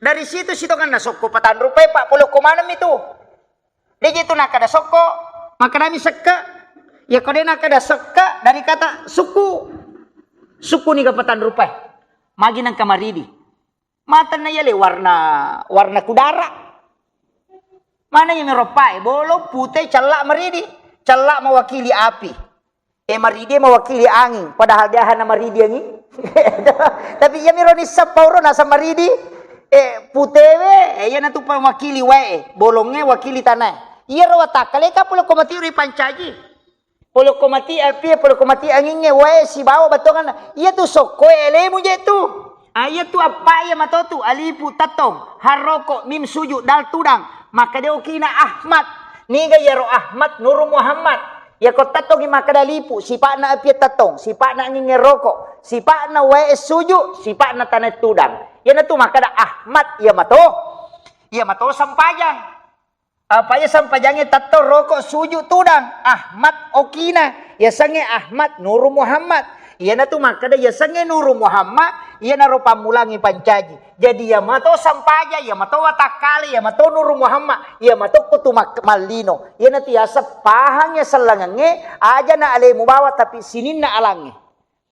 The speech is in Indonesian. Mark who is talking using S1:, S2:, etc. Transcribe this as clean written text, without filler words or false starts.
S1: Dari situ kan nasoko patan rupiah 40 kumanam itu. Dia gitu nak ada soko, maka nami seka. Ya kau dia nak ada seka dari kata suku. Suku ni kapatan rupiah. Magi nang kamaridi. Mata na yale warna kudara. Mana yang meropai? Bolo putih celak maridi. Celak mewakili api. Maridi mewakili angin. Padahal dia hana maridi angin. Tapi ya mironi sapauro nasa maridi. Putewe, ya na tu mewakili wae. Bolongnya wakili tanah. Iya rawata kaleka pulo komati uri pancaji. Pulo komati api, pulo komati anginnya wae si bawa batongan. Iya tu soko elemu je tu. Ayat tu apa ya matotu alipu tatong haroko mim suju dal tudang maka dia ukina Ahmad niga yaro Ahmad Nuru Muhammad ya ko tatong maka dalipu sipa na api tatong sipa na ngin rokok sipa na wae suju sipa na tanah tudang ya na tu maka da Ahmad ya mato sampajang apa ya sampajangnya tato rokok suju tudang Ahmad okina ya sange Ahmad Nuru Muhammad iya na tu maka da ya sange Nuru Muhammad iya na ro pamulangi pancaji jadi ya mato sampaja ya mato watakali ya mato Nuru Muhammad ya mato kutu malino iya na tiasa pahangnya selangange aja na ale mubawa tapi sinin na alange